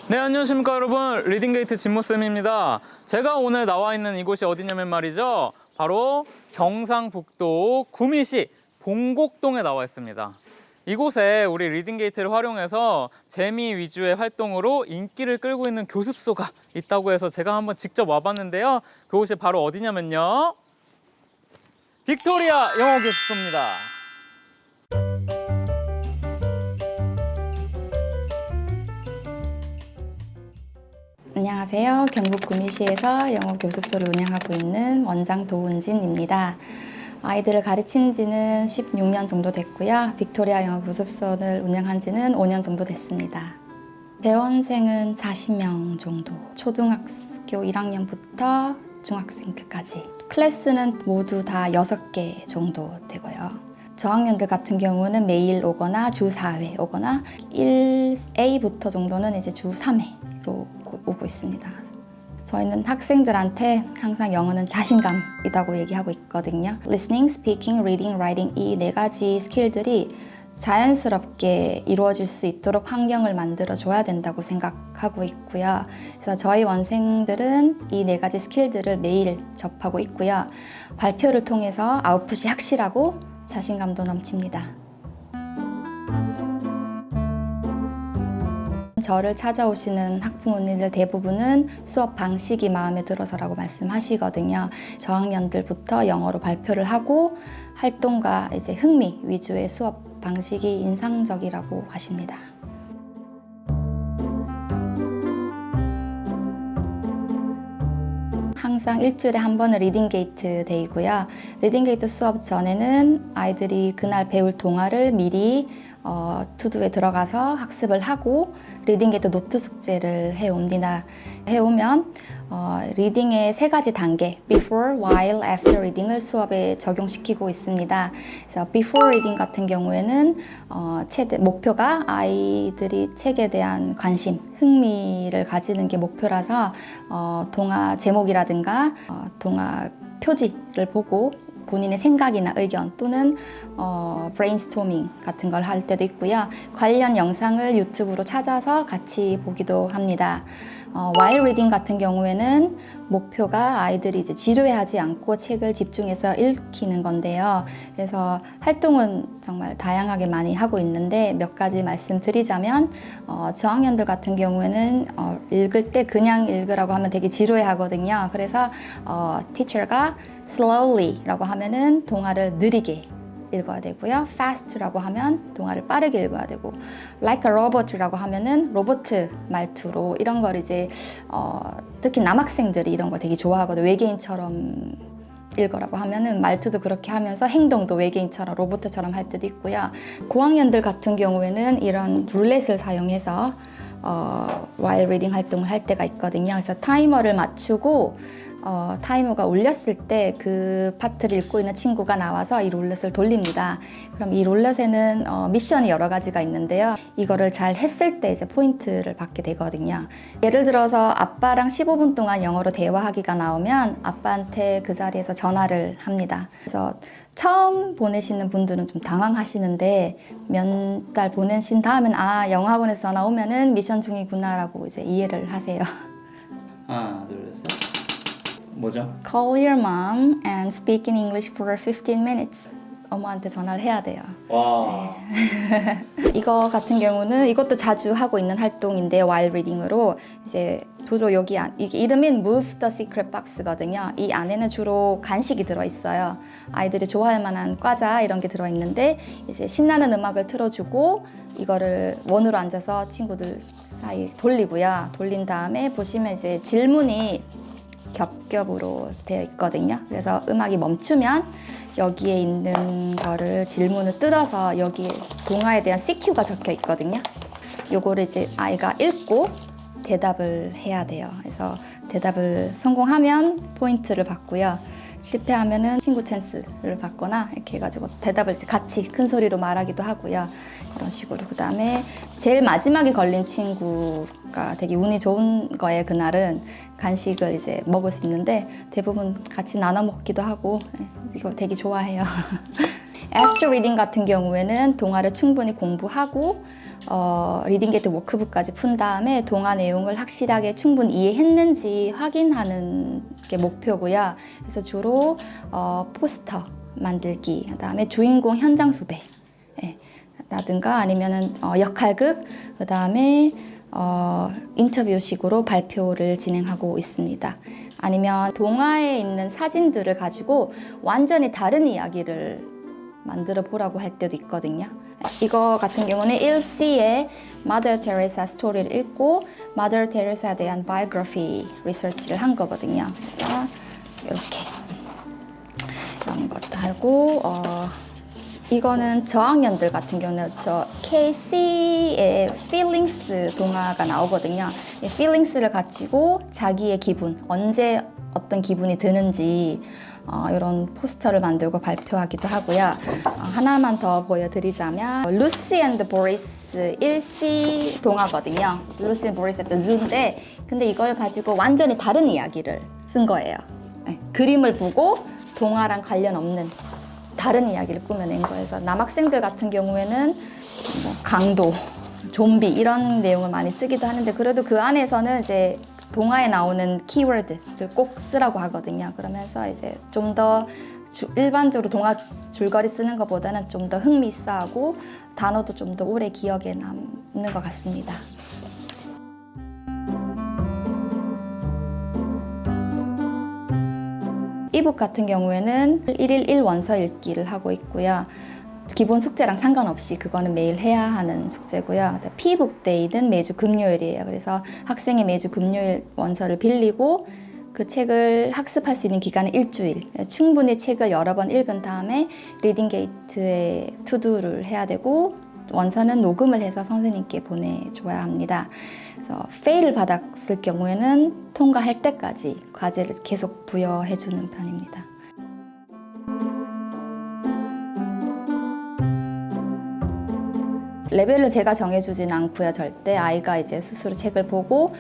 네, 안녕하십니까 여러분. 리딩게이트 진모쌤입니다. 제가 오늘 나와 있는 이곳이 어디냐면 말이죠, 바로 경상북도 구미시 봉곡동에 나와 있습니다. 이곳에 우리 리딩게이트를 활용해서 재미 위주의 활동으로 인기를 끌고 있는 교습소가 있다고 해서 제가 한번 직접 와봤는데요. 그곳이 바로 어디냐면요, 빅토리아 영어 교습소입니다. 안녕하세요. 경북 구미시에서 영어 교습소를 운영하고 있는 원장 도은진입니다. 아이들을 가르친 지는 16년 정도 됐고요. 빅토리아 영어 교습소를 운영한 지는 5년 정도 됐습니다. 대원생은 40명 정도, 초등학교 1학년부터 중학생 때까지. 클래스는 모두 다 6개 정도 되고요. 저학년들 같은 경우는 매일 오거나 주 4회 오거나 1A부터 정도는 이제 주 3회로 오고 있습니다. 저희는 학생들한테 항상 영어는 자신감이라고 얘기하고 있거든요. Listening, speaking, reading, writing 이 4가지 스킬들이 자연스럽게 이루어질 수 있도록 환경을 만들어 줘야 된다고 생각하고 있고요. 그래서 저희 원생들은 이 4가지 스킬들을 매일 접하고 있고요. 발표를 통해서 아웃풋이 확실하고 자신감도 넘칩니다. 저를 찾아오시는 학부모님들 대부분은 수업 방식이 마음에 들어서라고 말씀하시거든요. 저학년들부터 영어로 발표를 하고 활동과 이제 흥미 위주의 수업 방식이 인상적이라고 하십니다. 항상 일주일에 한 번은 리딩게이트 데이고요. 리딩게이트 수업 전에는 아이들이 그날 배울 동화를 미리 투두에 들어가서 학습을 하고 리딩게이트 노트 숙제를 해옵니다. 해오면 리딩의 3가지 단계, before, while, after reading을 수업에 적용시키고 있습니다. 그래서 before reading 같은 경우에는 최대 목표가 아이들이 책에 대한 관심, 흥미를 가지는 게 목표라서 동화 제목이라든가 동화 표지를 보고 본인의 생각이나 의견 또는 브레인스토밍 같은 걸 할 때도 있고요. 관련 영상을 유튜브로 찾아서 같이 보기도 합니다. while reading 같은 경우에는 목표가 아이들이 이제 지루해하지 않고 책을 집중해서 읽히는 건데요. 그래서 활동은 정말 다양하게 많이 하고 있는데 몇 가지 말씀드리자면 저학년들 같은 경우에는 읽을 때 그냥 읽으라고 하면 되게 지루해하거든요. 그래서 teacher가 slowly라고 하면은 동화를 느리게 읽어야 되고요. fast라고 하면 동화를 빠르게 읽어야 되고, like a robot라고 하면은 로봇 말투로 이런 걸 이제 특히 남학생들이 이런 걸 되게 좋아하거든요. 외계인처럼 읽으라고 하면은 말투도 그렇게 하면서 행동도 외계인처럼 로봇처럼 할 때도 있고요. 고학년들 같은 경우에는 이런 룰렛을 사용해서 while reading 활동을 할 때가 있거든요. 그래서 타이머를 맞추고 타이머가 울렸을 때 그 파트를 읽고 있는 친구가 나와서 이 룰렛을 돌립니다. 그럼 이 룰렛에는 미션이 여러 가지가 있는데요. 이거를 잘 했을 때 이제 포인트를 받게 되거든요. 예를 들어서 아빠랑 15분 동안 영어로 대화하기가 나오면 아빠한테 그 자리에서 전화를 합니다. 그래서 처음 보내시는 분들은 좀 당황하시는데 몇 달 보내신 다음엔 영어학원에서 전화 오면은 미션 중이구나 라고 이제 이해를 하세요. 하나, 둘, 셋. 뭐죠? Call your mom and speak in English for 15 minutes. 엄마한테 전화를 해야 돼요. 와. 이거 같은 경우는 이것도 자주 하고 있는 활동인데 while reading으로 이제 주로 여기 이게 이름이 Move the Secret Box거든요. 이 안에는 주로 간식이 들어있어요. 아이들이 좋아할 만한 과자 이런 게 들어있는데 이제 신나는 음악을 틀어주고 이거를 원으로 앉아서 친구들 사이 돌리고요. 돌린 다음에 보시면 이제 질문이 겹겹으로 되어 있거든요. 그래서 음악이 멈추면 여기에 있는 거를 질문을 뜯어서 여기에 동화에 대한 CQ가 적혀 있거든요. 요거를 이제 아이가 읽고 대답을 해야 돼요. 그래서 대답을 성공하면 포인트를 받고요. 실패하면은 친구 찬스를 받거나 이렇게 해가지고 대답을 이제 같이 큰 소리로 말하기도 하고요. 이런 식으로. 그 다음에 제일 마지막에 걸린 친구가 되게 운이 좋은 거예요. 그날은 간식을 이제 먹을 수 있는데 대부분 같이 나눠 먹기도 하고 이거 되게 좋아해요. After reading 같은 경우에는 동화를 충분히 공부하고 리딩 게이트 워크북까지 푼 다음에 동화 내용을 확실하게 충분히 이해했는지 확인하는 게 목표고요. 그래서 주로 포스터 만들기, 그다음에 주인공 현장 수배, 예, 라든가 아니면은 역할극, 그다음에 인터뷰식으로 발표를 진행하고 있습니다. 아니면 동화에 있는 사진들을 가지고 완전히 다른 이야기를 만들어 보라고 할 때도 있거든요. 이거 같은 경우는 1C의 Mother Teresa 스토리를 읽고 Mother Teresa에 대한 바이오그래피 리서치를 한 거거든요. 그래서 이렇게 이런 것도 하고 이거는 저학년들 같은 경우는 저 KC의 Feelings를 동화가 나오거든요. 이 Feelings를 가지고 자기의 기분, 언제 어떤 기분이 드는지 이런 포스터를 만들고 발표하기도 하고요. 하나만 더 보여드리자면 루시 앤드 보리스 1C 동화거든요. 루시 앤드 보리스 앤드 Zoo인데 근데 이걸 가지고 완전히 다른 이야기를 쓴 거예요. 네, 그림을 보고 동화랑 관련 없는 다른 이야기를 꾸며낸 거여서 남학생들 같은 경우에는 뭐 강도, 좀비 이런 내용을 많이 쓰기도 하는데 그래도 그 안에서는 이제 동화에 나오는 키워드를 꼭 쓰라고 하거든요. 그러면서 이제 좀 더 일반적으로 동화 줄거리 쓰는 것보다는 좀 더 흥미있어하고 단어도 좀 더 오래 기억에 남는 것 같습니다. 이북 같은 경우에는 1일 1원서 읽기를 하고 있고요. 기본 숙제랑 상관없이 그거는 매일 해야 하는 숙제고요. 피북 데이는 매주 금요일이에요. 그래서 학생이 매주 금요일 원서를 빌리고 그 책을 학습할 수 있는 기간은 일주일. 충분히 책을 여러 번 읽은 다음에 리딩 게이트에 투두를 해야 되고 원서는 녹음을 해서 선생님께 보내줘야 합니다. 그래서 페일을 받았을 경우에는 통과할 때까지 과제를 계속 부여해주는 편입니다. 레벨을 제가 정해주진 않고요. 절대 아이가 이제 스스로 책을 보고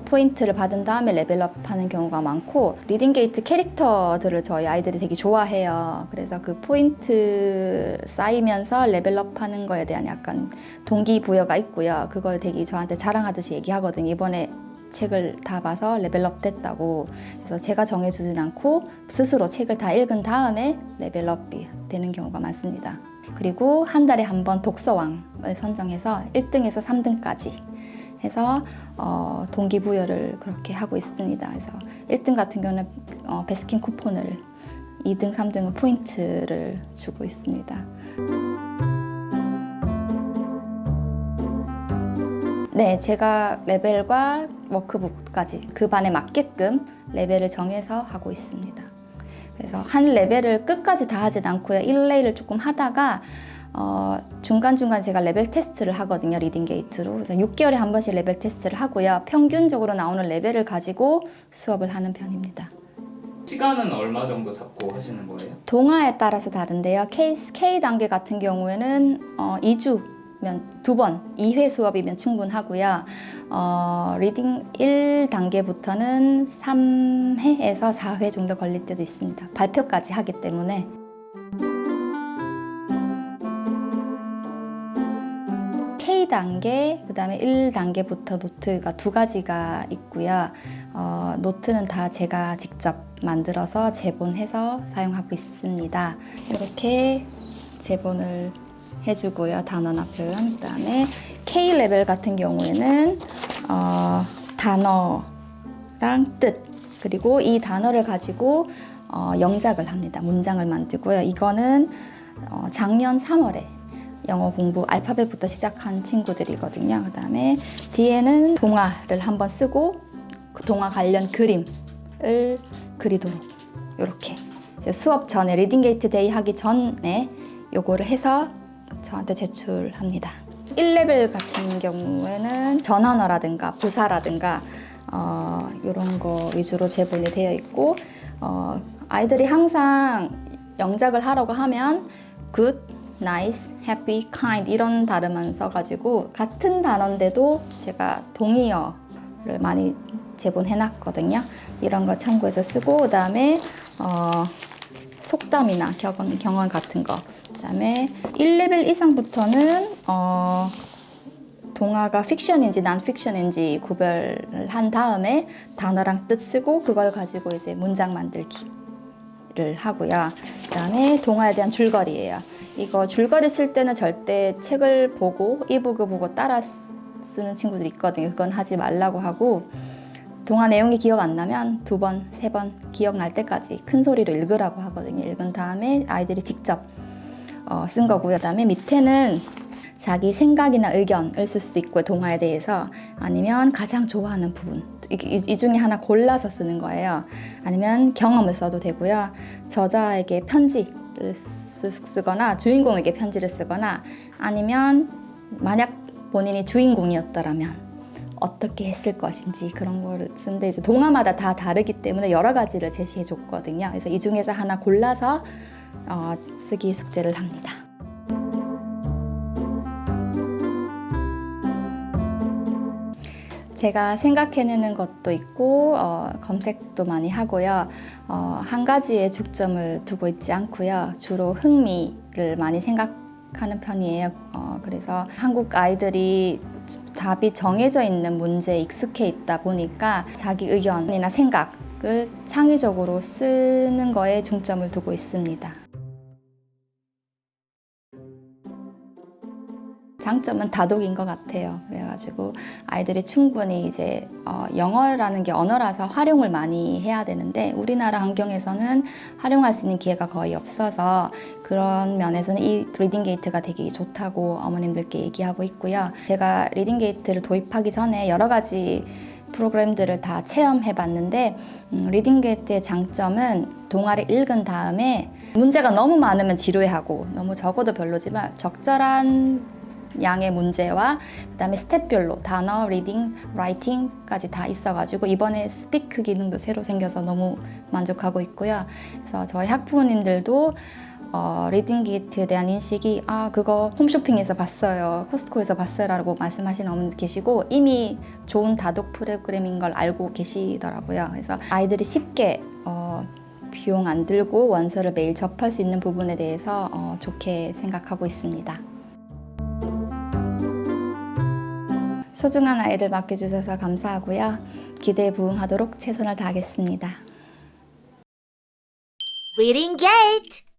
포인트를 받은 다음에 레벨업하는 경우가 많고 리딩 게이트 캐릭터들을 저희 아이들이 되게 좋아해요. 그래서 그 포인트 쌓이면서 레벨업하는 거에 대한 약간 동기부여가 있고요. 그걸 되게 저한테 자랑하듯이 얘기하거든요. 이번에 책을 다 봐서 레벨업 됐다고. 그래서 제가 정해주진 않고 스스로 책을 다 읽은 다음에 레벨업이 되는 경우가 많습니다. 그리고 한 달에 한 번 독서왕을 선정해서 1등에서 3등까지 해서 동기부여를 그렇게 하고 있습니다. 그래서 1등 같은 경우는 베스킨 쿠폰을, 2등, 3등은 포인트를 주고 있습니다. 네, 제가 레벨과 워크북까지 그 반에 맞게끔 레벨을 정해서 하고 있습니다. 그래서 한 레벨을 끝까지 다 하진 않고요. 1레일을 조금 하다가 중간중간 제가 레벨 테스트를 하거든요. 리딩 게이트로. 그래서 6개월에 한 번씩 레벨 테스트를 하고요. 평균적으로 나오는 레벨을 가지고 수업을 하는 편입니다. 시간은 얼마 정도 잡고 하시는 거예요? 동화에 따라서 다른데요. K 단계 같은 경우에는 2주면 2번, 2회 수업이면 충분하고요. 리딩 1단계부터는 3회에서 4회 정도 걸릴 때도 있습니다. 발표까지 하기 때문에. K단계, 그 다음에 1단계부터 노트가 2가지가 있고요. 노트는 다 제가 직접 만들어서 제본해서 사용하고 있습니다. 이렇게 제본을 해주고요. 단어나 표현. 그 다음에 K레벨 같은 경우에는 단어랑 뜻, 그리고 이 단어를 가지고 영작을 합니다. 문장을 만들고요. 이거는 작년 3월에 영어 공부 알파벳부터 시작한 친구들이거든요. 그 다음에 뒤에는 동화를 한번 쓰고 그 동화 관련 그림을 그리도록 이렇게 수업 전에 리딩 게이트 데이 하기 전에 요거를 해서 저한테 제출합니다. 1레벨 같은 경우에는 전환어라든가 부사라든가 이런 거 위주로 제본이 되어 있고 아이들이 항상 영작을 하라고 하면 good, nice, happy, kind 이런 단어만 써가지고 같은 단어인데도 제가 동의어를 많이 제본해놨거든요. 이런 걸 참고해서 쓰고 그 다음에 속담이나 경언 같은 거. 그 다음에 1레벨 이상부터는 동화가 픽션인지 난 픽션인지 구별을 한 다음에 단어랑 뜻 쓰고 그걸 가지고 이제 문장 만들기를 하고요. 그다음에 동화에 대한 줄거리예요. 이거 줄거리 쓸 때는 절대 책을 보고 이북을 보고 따라 쓰는 친구들이 있거든요. 그건 하지 말라고 하고 동화 내용이 기억 안 나면 2번, 3번 기억날 때까지 큰 소리로 읽으라고 하거든요. 읽은 다음에 아이들이 직접 쓴 거고요. 그다음에 밑에는 자기 생각이나 의견을 쓸 수 있고 동화에 대해서 아니면 가장 좋아하는 부분 이 중에 하나 골라서 쓰는 거예요. 아니면 경험을 써도 되고요. 저자에게 편지를 쓰거나 주인공에게 편지를 쓰거나 아니면 만약 본인이 주인공이었더라면 어떻게 했을 것인지 그런 거를 쓰는데 이제 동화마다 다 다르기 때문에 여러 가지를 제시해 줬거든요. 그래서 이 중에서 하나 골라서 쓰기 숙제를 합니다. 제가 생각해내는 것도 있고 검색도 많이 하고요. 한 가지에 중점을 두고 있지 않고요. 주로 흥미를 많이 생각하는 편이에요. 그래서 한국 아이들이 답이 정해져 있는 문제에 익숙해 있다 보니까 자기 의견이나 생각을 창의적으로 쓰는 거에 중점을 두고 있습니다. 장점은 다독인 것 같아요. 그래가지고 아이들이 충분히 이제 영어라는 게 언어라서 활용을 많이 해야 되는데 우리나라 환경에서는 활용할 수 있는 기회가 거의 없어서 그런 면에서는 이 리딩 게이트가 되게 좋다고 어머님들께 얘기하고 있고요. 제가 리딩 게이트를 도입하기 전에 여러 가지 프로그램들을 다 체험해 봤는데 리딩 게이트의 장점은 동화를 읽은 다음에 문제가 너무 많으면 지루해하고 너무 적어도 별로지만 적절한 양의 문제와 그다음에 스텝별로 단어, 리딩, 라이팅까지 다 있어가지고 이번에 스피크 기능도 새로 생겨서 너무 만족하고 있고요. 그래서 저희 학부모님들도 리딩 게이트에 대한 인식이 그거 홈쇼핑에서 봤어요, 코스트코에서 봤어요 라고 말씀하시는 어머니 계시고 이미 좋은 다독 프로그램인 걸 알고 계시더라고요. 그래서 아이들이 쉽게 비용 안 들고 원서를 매일 접할 수 있는 부분에 대해서 좋게 생각하고 있습니다. 소중한 아이를 맡겨주셔서 감사하고요. 기대에 부응하도록 최선을 다하겠습니다. Reading Gate!